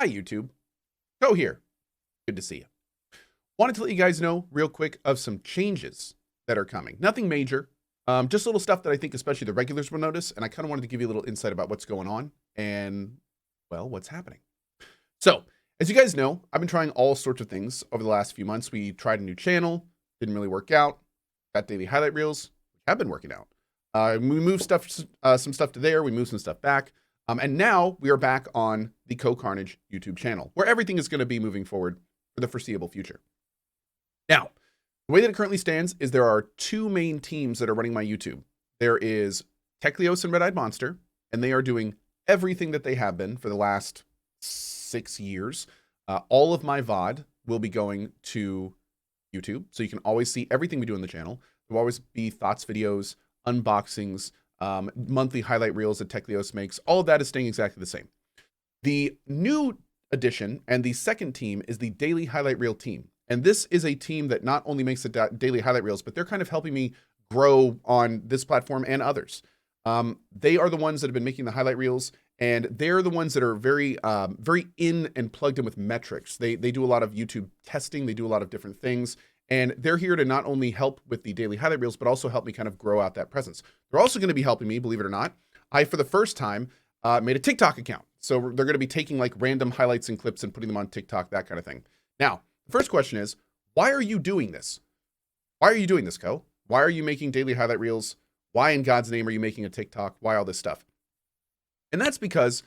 Hi, YouTube. Cohh here. Good to see you. Wanted to let you guys know real quick of some changes that are coming. Nothing major, just little stuff that I think especially the regulars will notice, and I kind of wanted to give you a little insight about what's going on and, well, what's happening. So, as you guys know, I've been trying all sorts of things over the last few months. We tried a new channel, didn't really work out. Got daily highlight reels, which have been working out. We moved some stuff to there. We moved some stuff back. And now we are back on the CohhCarnage YouTube channel, where everything is going to be moving forward for the foreseeable future. Now, the way that it currently stands is there are two main teams that are running my YouTube. There is Techleos and Red Eyed Monster, and they are doing everything that they have been for the last 6 years. All of my VOD will be going to YouTube, so you can always see everything we do on the channel. There will always be thoughts videos, unboxings, monthly highlight reels that Techleos makes. All of that is staying exactly the same. The new addition and the second team is the daily highlight reel team. And this is a team that not only makes the daily highlight reels, but they're kind of helping me grow on this platform and others. They are the ones that have been making the highlight reels, and they're the ones that are very in and plugged in with metrics. They do a lot of YouTube testing. They do a lot of different things. And they're here to not only help with the daily highlight reels, but also help me kind of grow out that presence. They're also going to be helping me, believe it or not. I, for the first time, made a TikTok account. So they're going to be taking like random highlights and clips and putting them on TikTok, that kind of thing. Now, the first question is, why are you doing this? Why are you doing this, Cohh? Why are you making daily highlight reels? Why in God's name are you making a TikTok? Why all this stuff? And that's because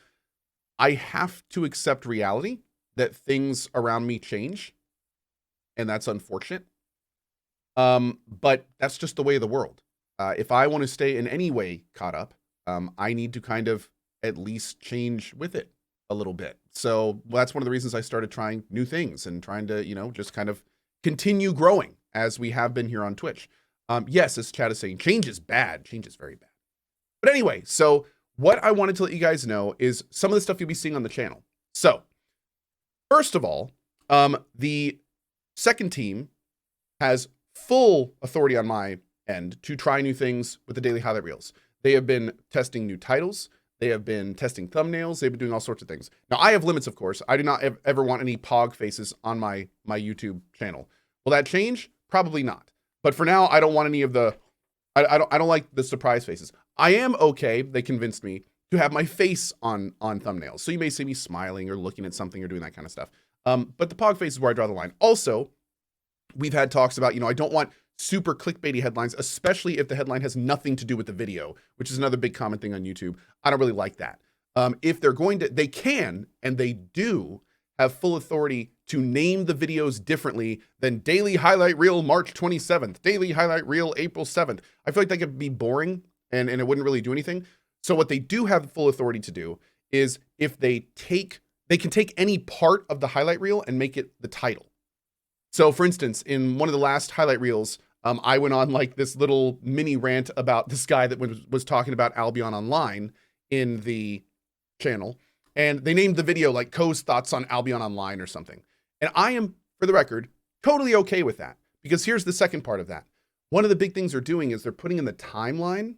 I have to accept reality that things around me change. And that's unfortunate. But that's just the way of the world. If I want to stay in any way caught up, I need to kind of at least change with it a little bit. So that's one of the reasons I started trying new things and trying to, just kind of continue growing as we have been here on Twitch. Yes, as Chad is saying, change is bad. Change is very bad. But anyway, so what I wanted to let you guys know is some of the stuff you'll be seeing on the channel. So first of all, the second team has full authority on my end to try new things with the daily highlight reels. They have been testing new titles. They have been testing thumbnails. They've been doing all sorts of things. Now, I have limits, of course. I do not ever want any pog faces on my YouTube channel. Will that change? Probably not. But for now, I don't want any of the, I don't like the surprise faces. I am okay, they convinced me, to have my face on thumbnails. So you may see me smiling or looking at something or doing that kind of stuff. But the pog face is where I draw the line. Also, we've had talks about, I don't want super clickbaity headlines, especially if the headline has nothing to do with the video, which is another big common thing on YouTube. I don't really like that. If they're going to, they can, and they do have full authority to name the videos differently than Daily Highlight Reel March 27th, Daily Highlight Reel April 7th. I feel like that could be boring and it wouldn't really do anything. So what they do have full authority to do is if they can take any part of the highlight reel and make it the title. So for instance, in one of the last highlight reels, I went on like this little mini rant about this guy that was talking about Albion Online in the channel. And they named the video like Cohh's thoughts on Albion Online or something. And I am, for the record, totally okay with that. Because here's the second part of that. One of the big things they're doing is they're putting in the timeline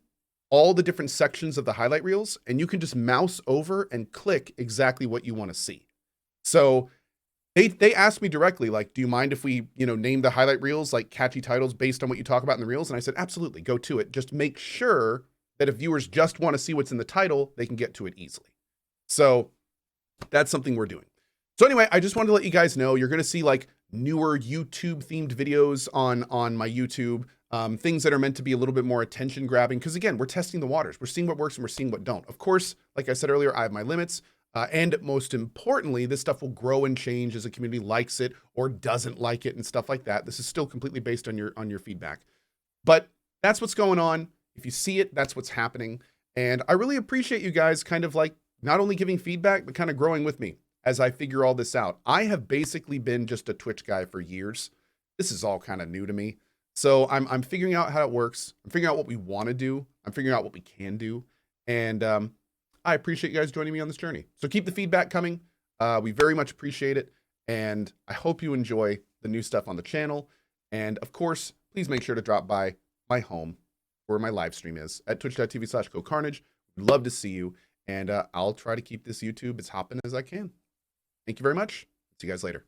all the different sections of the highlight reels, and you can just mouse over and click exactly what you want to see. So they asked me directly, like, do you mind if we, name the highlight reels like catchy titles based on what you talk about in the reels? And I said, absolutely, go to it. Just make sure that if viewers just want to see what's in the title, they can get to it easily. So that's something we're doing. So anyway, I just wanted to let you guys know, you're going to see like newer YouTube themed videos on my YouTube, things that are meant to be a little bit more attention grabbing. Because again, we're testing the waters. We're seeing what works and we're seeing what don't. Of course, like I said earlier, I have my limits. And most importantly, this stuff will grow and change as the community likes it or doesn't like it and stuff like that. This is still completely based on your feedback. But that's what's going on. If you see it, that's what's happening. And I really appreciate you guys kind of like not only giving feedback, but kind of growing with me as I figure all this out. I have basically been just a Twitch guy for years. This is all kind of new to me. So I'm figuring out how it works. I'm figuring out what we want to do. I'm figuring out what we can do. And I appreciate you guys joining me on this journey. So keep the feedback coming. We very much appreciate it. And I hope you enjoy the new stuff on the channel. And of course, please make sure to drop by my home where my live stream is at twitch.tv/CohhCarnage. We'd love to see you. And I'll try to keep this YouTube as hopping as I can. Thank you very much. See you guys later.